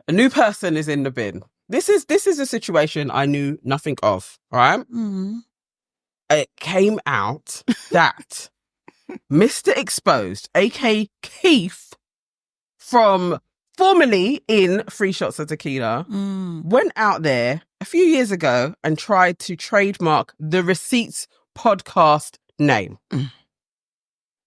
A new person is in the bin. This is a situation I knew nothing of, right? Mm. It came out that Mr Expsd, aka Keith, from formerly in Three Shots of Tequila, went out there a few years ago and tried to trademark the Receipts podcast name.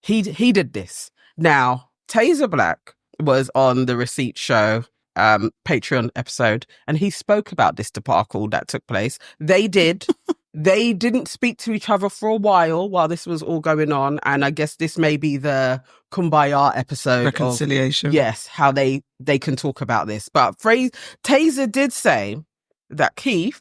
He did this. Now, Tazer Black was on the Receipts show Patreon episode, and he spoke about this debacle that took place. They didn't speak to each other for a while this was all going on, and I guess this may be the Kumbaya episode. Reconciliation. Yes, how they can talk about this. But Tazer did say that Keith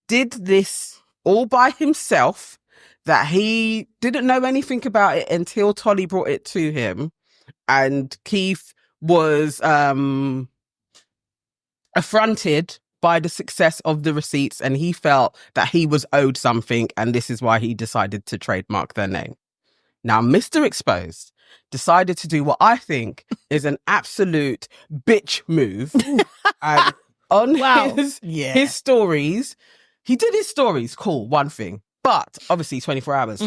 did this all by himself, that he didn't know anything about it until Tolly brought it to him, and Keith was affronted by the success of the Receipts, and he felt that he was owed something, and this is why he decided to trademark their name. Now, Mr Expsd decided to do what I think is an absolute bitch move. And on his stories, he did his stories, cool, one thing. But obviously 24 hours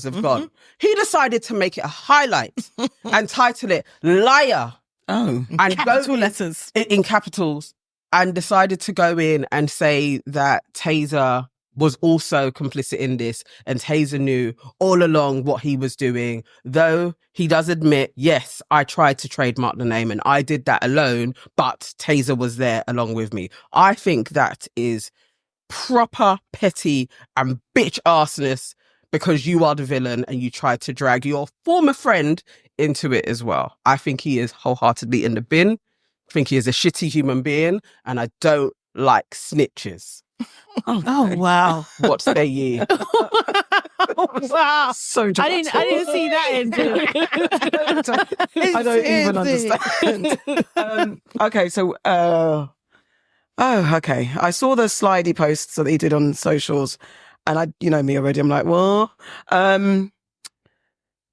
have gone. He decided to make it a highlight and title it Liar. Oh, and capital letters. In capitals. And decided to go in and say that Tazer was also complicit in this, and Tazer knew all along what he was doing, though he does admit, yes, I tried to trademark the name and I did that alone, but Tazer was there along with me. I think that is proper petty and bitch arseness, because you are the villain and you tried to drag your former friend into it as well. I think he is wholeheartedly in the bin. I think he is a shitty human being, and I don't like snitches. Oh wow! What say ye? Wow! So dramatic. I didn't see that ending. I don't even understand. Okay, so okay. I saw the slidey posts that he did on socials, and you know me already. I'm like, what?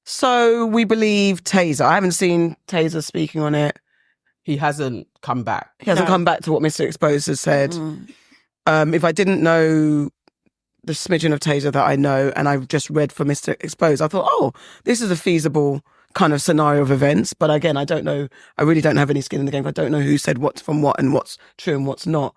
So we believe Tazer. I haven't seen Tazer speaking on it. He hasn't come back. He hasn't come back to what Mr Expsd has said. If I didn't know the smidgen of Tazer that I know, and I've just read for Mr Expsd, I thought, oh, this is a feasible kind of scenario of events. But again, I don't know. I really don't have any skin in the game. I don't know who said what from what and what's true and what's not.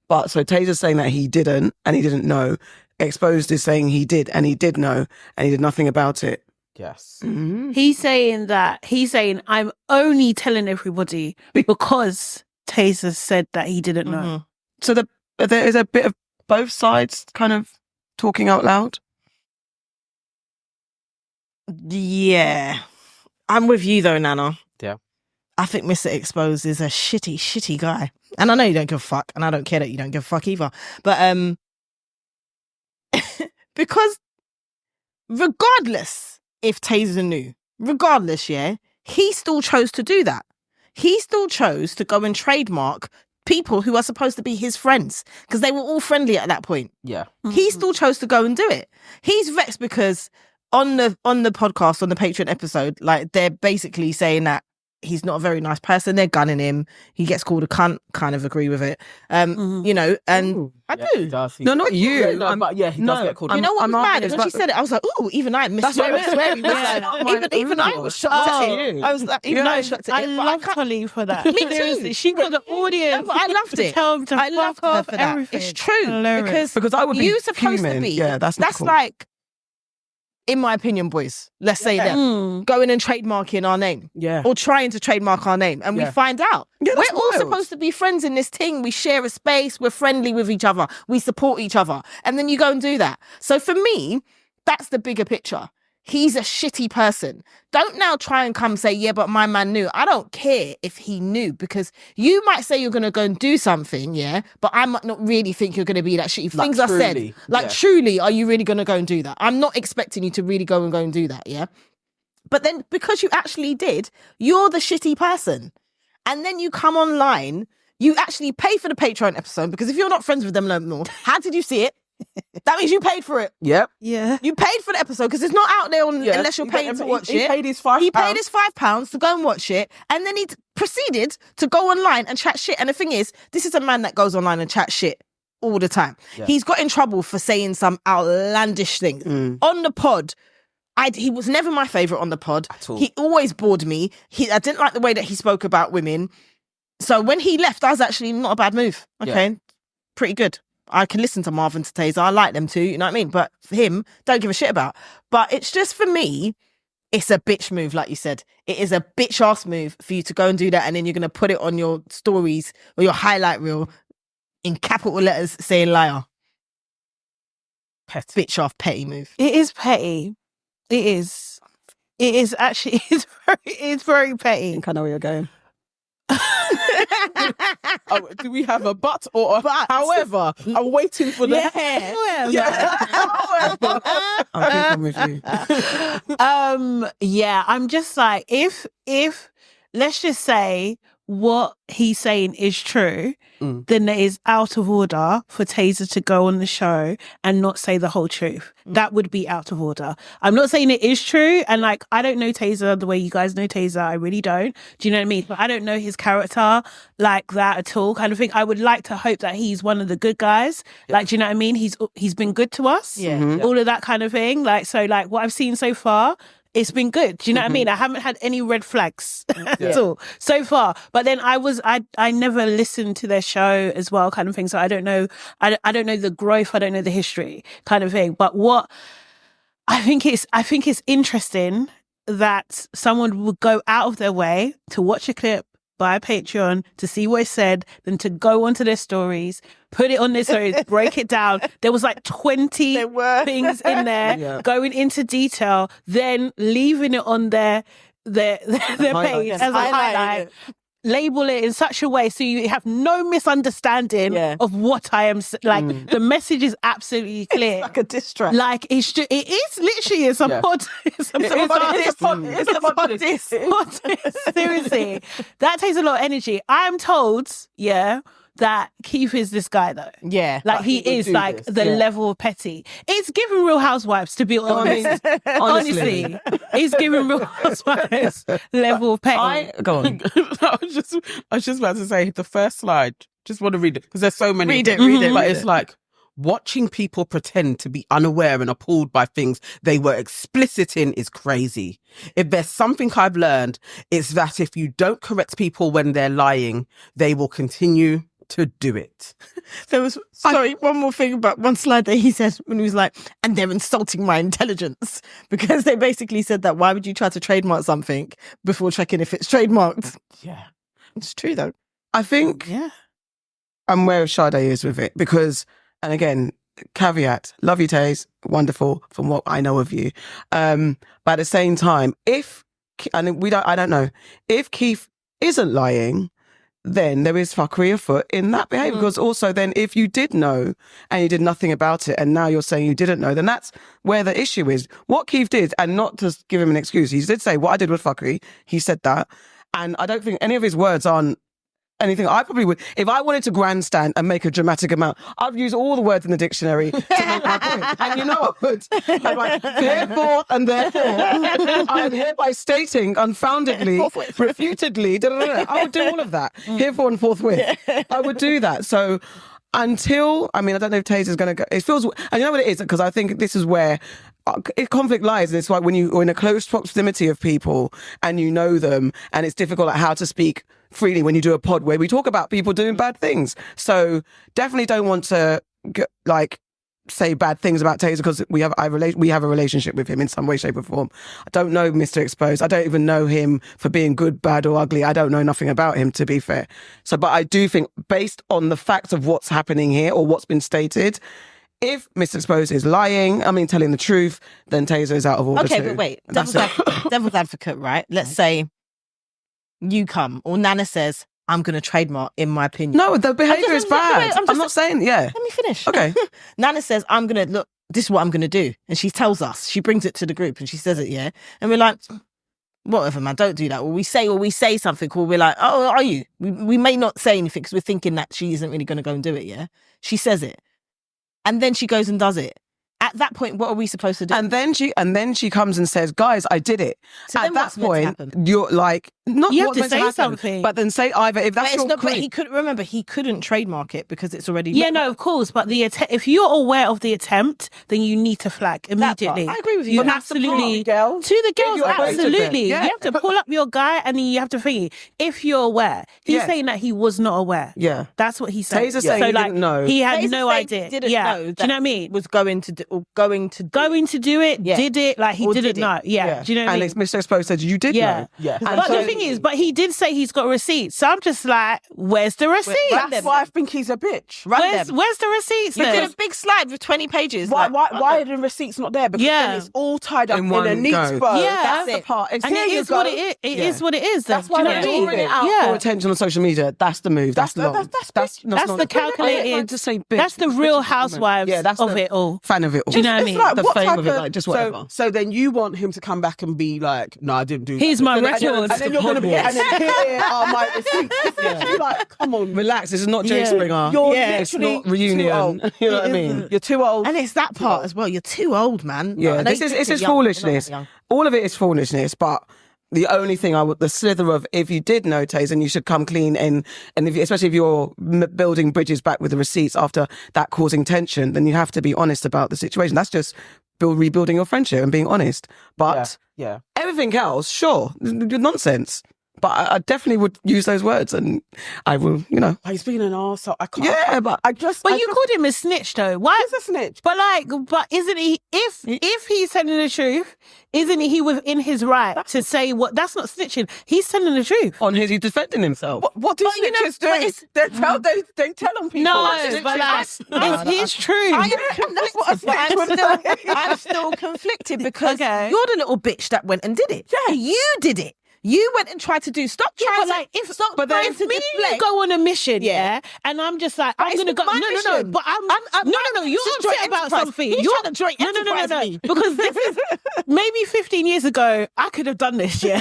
But so Tazer's saying that he didn't and he didn't know. Expsd is saying he did and he did know and he did nothing about it. Yes. Mm-hmm. He's saying I'm only telling everybody because Tazer said that he didn't know. So there is a bit of both sides kind of talking out loud. Yeah. I'm with you though, Nana. Yeah. I think Mr Expsd is a shitty guy. And I know you don't give a fuck, and I don't care that you don't give a fuck either. But because regardless if Tazer knew, regardless, yeah, he still chose to do that. He still chose to go and trademark people who are supposed to be his friends, because they were all friendly at that point. Yeah. He still chose to go and do it. He's vexed because on the podcast, on the Patreon episode, like they're basically saying that he's not a very nice person. They're gunning him. He gets called a cunt. Kind of agree with it. You know, and Ooh, I yeah, do. he does. No, not you. Yeah, no, but yeah, he does get called. You know what I'm was mad? arguing When she said it, I was like, ooh, even I missed it. Even I was shocked at it. I was like, even I was shocked at it. I love Tolly for that. Me too. Seriously, she got the audience. No, but I loved it. Tell him to I loved fuck her off for that. everything. It's true. Hilarious. Because I would be you're supposed fuming. to be. Yeah, that's not cool. like, in my opinion, boys, let's say that going and trademarking our name. Yeah. Or trying to trademark our name, and we find out. Yeah, We're that's all wild. supposed to be friends in this thing. We share a space. We're friendly with each other. We support each other. And then you go and do that. So for me, that's the bigger picture. He's a shitty person. Don't now try and come say, yeah, but my man knew. I don't care if he knew, because you might say you're going to go and do something, yeah, but I might not really think you're going to be that shitty. Like Things are said. truly, Like, yeah. truly, are you really going to go and do that? I'm not expecting you to really go and do that, yeah? But then because you actually did, you're the shitty person. And then you come online, you actually pay for the Patreon episode, because if you're not friends with them no more, how did you see it? That means you paid for it. Yep. Yeah. You paid for the episode because it's not out there Yeah. unless you're paying to watch He it. paid his £5. He paid his £5 to go and watch it, and then he proceeded to go online and chat shit. And the thing is, this is a man that goes online and chat shit all the time. Yeah. He's got in trouble for saying some outlandish things on the pod. He was never my favourite on the pod. At all. He always bored me. I didn't like the way that he spoke about women. So when he left, that was actually not a bad move. Okay, pretty good. I can listen to Marvin to Tazer. I like them too, you know what I mean? But for him, don't give a shit about. But it's just, for me, it's a bitch move, like you said. It is a bitch ass move for you to go and do that, and then you're going to put it on your stories or your highlight reel in capital letters saying liar. Petty. Bitch off petty move. It is petty. It is. It is actually. It's very petty. I think I know where you're going. Oh, do we have a but or a But. However? I'm waiting for the I'm with you. Yeah, I'm just like, if let's just say what he's saying is true, then it is out of order for Tazer to go on the show and not say the whole truth. That would be out of order. I'm not saying it is true, and like, I don't know Tazer the way you guys know Tazer. I really don't. Do you know what I mean? But I don't know his character like that at all, kind of thing. I would like to hope that he's one of the good guys. Like, do you know what I mean? He's been good to us. Yeah. All of that kind of thing. Like, so like what I've seen so far, it's been good. Do you know what I mean? I haven't had any red flags at all so far. But then I never listened to their show as well, kind of thing. So I don't know. I don't know the growth. I don't know the history, kind of thing. But what I think it's interesting that someone would go out of their way to watch a clip, buy a Patreon to see what it said, then to go onto their stories, put it on their stories, break it down. There was like 20 things in there, going into detail, then leaving it on their page as a highlight. Label it in such a way so you have no misunderstanding of what I am like. The message is absolutely clear. Like a diss track. Like it is literally it's a pod. It's a pod diss. Seriously, that takes a lot of energy. I am told, that Keith is this guy though. Yeah. Like he is like the level of petty. It's giving Real Housewives, to be honest. Honestly, it's giving Real Housewives level of petty. Go on. I was just about to say the first slide. Just want to read it because there's so many. Read it. But it's like watching people pretend to be unaware and appalled by things they were explicit in is crazy. If there's something I've learned, it's that if you don't correct people when they're lying, they will continue to do it. There was, one more thing about one slide that he said when he was like, and they're insulting my intelligence, because they basically said that why would you try to trademark something before checking if it's trademarked? Yeah. It's true though. I think I'm where Sade is with it because, and again, caveat, love you, Taze, wonderful from what I know of you. But at the same time, I don't know, if Keith isn't lying, then there is fuckery afoot in that behaviour. Because also then if you did know and you did nothing about it and now you're saying you didn't know, then that's where the issue is. What Keith did, and not to give him an excuse, he did say what I did was fuckery. He said that. And I don't think any of his words aren't anything. I probably would, if I wanted to grandstand and make a dramatic amount, I'd use all the words in the dictionary to make my point. And you know I would. I'm like, therefore and therefore, I am hereby stating unfoundedly, refutedly, I would do all of that. Herefore and forthwith. I would do that. So until, I don't know if Tazer's going to go, it feels, and you know what it is? Because I think this is where conflict lies. It's like when you're in a close proximity of people and you know them, and it's difficult at how to speak freely when you do a pod where we talk about people doing bad things. So definitely don't want to say bad things about Tazer because we have a relationship with him in some way, shape or form. I don't know Mr Expsd. I don't even know him for being good, bad or ugly. I don't know nothing about him, to be fair. So, but I do think based on the facts of what's happening here or what's been stated, if Mr Expsd is lying, telling the truth, then Tazer is out of order. Okay, too. but wait, devil's advocate, right? Let's say you come or Nana says, I'm going to trademark, in my opinion. No, the behaviour is bad. I'm not saying, Let me finish. Okay. Nana says, I'm going to, look, this is what I'm going to do. And she tells us, she brings it to the group and she says it, yeah? And we're like, whatever, man, don't do that. Or we say something, or we're like, oh, are you? We may not say anything because we're thinking that she isn't really going to go and do it, yeah? She says it. and then she goes and does it. At that point, what are we supposed to do? And then she comes and says, "Guys, I did it." So At then that what's meant to point, happen? you're like, not You have what's to meant say happen, something. but then say either if that's your But creed. he couldn't remember. He couldn't trademark it because it's already. Yeah, no, of course. But if you're aware of the attempt, then you need to flag immediately. I agree with you. You But that's the absolutely girls. to the girls, you're aware of it. absolutely. Yeah. You have to pull up your guy, and then you have to think if you're aware. He's Yeah. saying that he was not aware. Yeah. That's what he's saying. Taser saying he didn't know. He had Taser no saying idea. he didn't yeah, know do you know what I mean? Was going to do Going to do it, Yeah. did it, like he Or didn't did it. know. Yeah. Do you know what I mean? And Mr. Exposed said, "You did Yeah. know." Yeah. And But so- the thing is, he did say he's got receipts. So I'm just like, where's the receipt? That's why I think he's a bitch. run Where's them. the receipts You then? did a big slide with 20 pages. Why like, why are the receipts not there? Because Yeah. then it's all tied up In in one a neat go. bow. Yeah. That's it. the part. And Here it you is what go. it is. It Yeah. is what it is. Then. That's why Do you know they're what I doing mean? it. Out Yeah. for attention on social media. That's the move. That's That's- not. that's That's not- the I don't calculated. like to say bitch. That's the real housewives Yeah, that's of the it all. fan of it all. Do you know what I It's mean? like, The what fame type of it, like, just whatever. So then you want him to come back and be like, "No, I didn't do that." Here's my And then- record. And then you're going to be, and then here are my receipts. You're like, come on, Relax. This is not Jay Yeah. Springer. You're It's literally not reunion. too old. You know what I mean? You're too old. And it's that part as well. You're too old, man. Yeah, I know this you is think it's you're just young, you're not foolishness. young. All of it is foolishness, but the only thing the slither of, if you did know, Taser, you should come clean and especially if you're building bridges back with the receipts after that causing tension, then you have to be honest about the situation. That's just rebuilding your friendship and being honest. But yeah. everything else, sure, nonsense. But I definitely would use those words, and I will, He's being an arsehole. I can't. Yeah, but I just. But you called him a snitch, though. Why? He's a snitch. But isn't he? If he's telling the truth, isn't he within his right to say what? That's not snitching. He's telling the truth. he's defending himself. What do But, snitches but do? it's- They tell on people. No, Snitches but like, are- it's his truth. That's what a snitch would do. I'm still conflicted because Okay. you're the little bitch that went and did it. Yeah, you did it. You went and tried to do. Stop Yeah, trying but to. like, if stop but trying if to me and you deflect. go on a mission, Yeah. and I'm just like, But I'm it's gonna go. not my No, mission. but no. You're this is upset joint about enterprise. something. He's You're trying to joint no, enterprise me. because this is maybe 15 years ago. I could have done this. Yeah,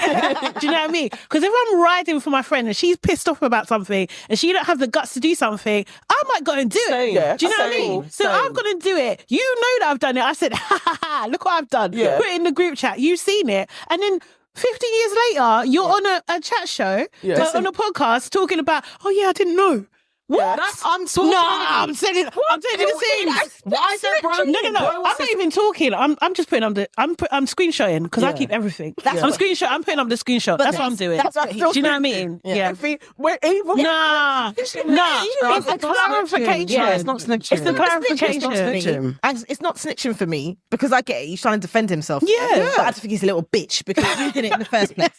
do you know what I mean? Because if I'm riding for my friend and she's pissed off about something and she don't have the guts to do something, I might go and do Same. it. Yeah, Do you know what I mean? So same. I'm gonna do it. You know that I've done it. I said, ha ha ha! Look what I've done. Yeah. Put it in the group chat. You've seen it, and then 15 years later, you're on a chat show, on a podcast, talking about, oh yeah, I didn't know. What? I'm talking. No, I'm saying the things. Why is that, bro? No. I'm not even talking. I'm just putting up I'm screenshotting because I keep everything. I'm putting up the screenshot. That's what I'm doing. that's what Do he- you know what I mean? Yeah. We're evil. Nah. It's a clarification. Yeah, it's not snitching. It's the clarification. It's not snitching. And it's not snitching for me because I get it. He's trying to defend himself. Yeah. But I just think he's a little bitch because you did it in the first place.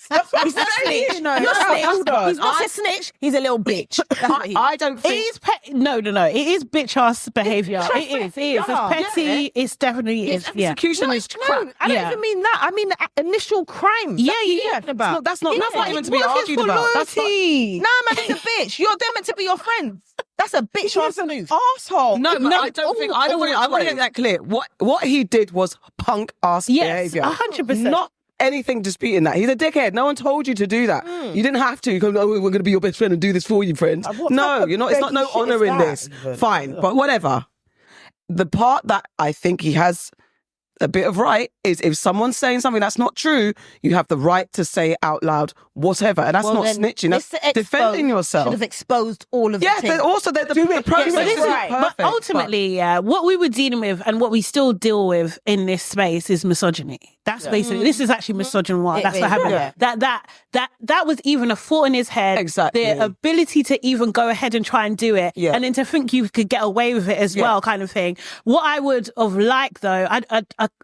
He's not a snitch. No, He's not a snitch. hold on. He's not a snitch. He's a little bitch. That's what he is. I don't It think. is no. It is bitch ass behaviour. It is. It's petty. Yeah. It's definitely is. Yeah. Execution is crap. I don't Yeah. even mean that. I mean the initial crimes. Yeah. About. That's not even to be What if it's argued for about. That's not, loyalty? Nah, man, he's a bitch. They're meant to be your friends. That's a bitch ass move. Asshole. no, but I don't think. I want to get that clear. What he did was punk ass Yes, behavior. 100%. Not anything disputing that. He's a dickhead. No one told you to do that. You didn't have to. You go, oh, we're going to be your best friend and do this for you, friend. What type No, of you're not. It's not no begging shit honor is in that this. even? Fine, but whatever. The part that I think he has a bit of right is if someone's saying something that's not true, you have the right to say it out loud, whatever. And that's not then snitching. That's Mr. Expsd defending yourself. Should have exposed all of Yeah, the but also the process But, is but perfect. ultimately, what we were dealing with and what we still deal with in this space is misogyny. That's basically this is actually misogynoir. That's what happened. Yeah. That was even a thought in his head. Exactly. The ability to even go ahead and try and do it, Yeah. and then to think you could get away with it as well, kind of thing. What I would have liked, though,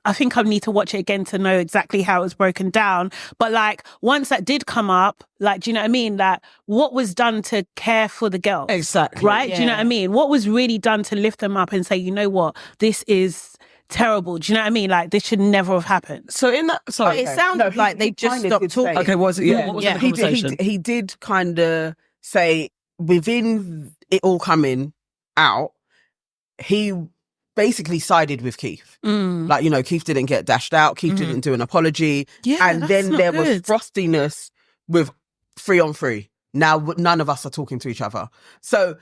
I think I need to watch it again to know exactly how it was broken down. But like once that did come up, like, do you know what I mean? Like what was done to care for the girls? Exactly. Right? Do you know what I mean? What was really done to lift them up and say, you know what, this is terrible. Do you know what I mean? Like this should never have happened. So in that, sorry. It sounded like they just kind of stopped did say talking. it. Okay, was it? Yeah. What was Yeah. the He conversation? did, he did kind of say within it all coming out, he basically sided with Keith. Like, you know, Keith didn't get dashed out. Keith didn't do an apology. Yeah, and that's then not there was good. frostiness with 3 on 3. Now none of us are talking to each other. So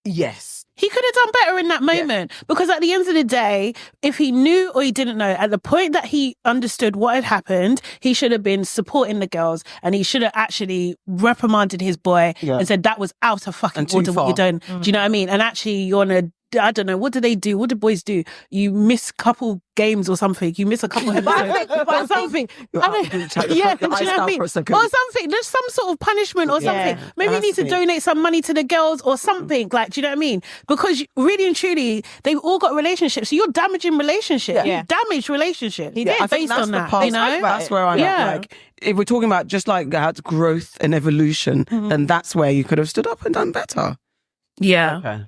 Yes. He could have done better in that moment because at the end of the day, if he knew or he didn't know, at the point that he understood what had happened, he should have been supporting the girls and he should have actually reprimanded his boy and said that was out of fucking order what you're doing. Do you know what I mean? And actually you're on a, I don't know, what do they do? What do boys do? You miss a couple games or something. You miss a couple episodes or something. Do you know what I mean? Or something. There's some sort of punishment or something. Maybe you need to donate some money to the girls or something. Like, do you know what I mean? Because really and truly, they've all got relationships. So you're damaging relationships. You damaged relationships. He did. Based on that. You know? That's where I'm at. Like, if we're talking about just like that growth and evolution, then that's where you could have stood up and done better. Yeah. Okay.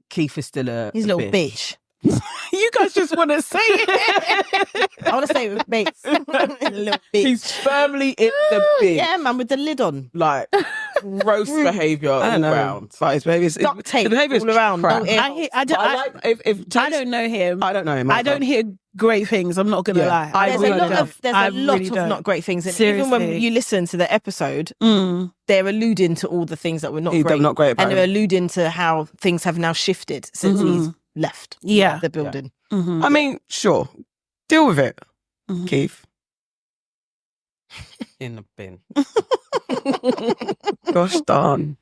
Keith is still He's a little bitch. You guys just want to say it. I want to say it with mates. A little bitch. He's firmly in the bin. Yeah, man, with the lid on. Like, gross behaviour all around. But his behaviour Duct tape is all around. crap. I don't know him. I don't know him. I don't hear great things. I'm not going to lie. There's a lot of not great things. And even when you listen to the episode, they're alluding to all the things that were not great. Not great about and they're alluding to how things have now shifted since he's left the building. I mean, sure. Deal with it, Keith. In the bin. Gosh darn.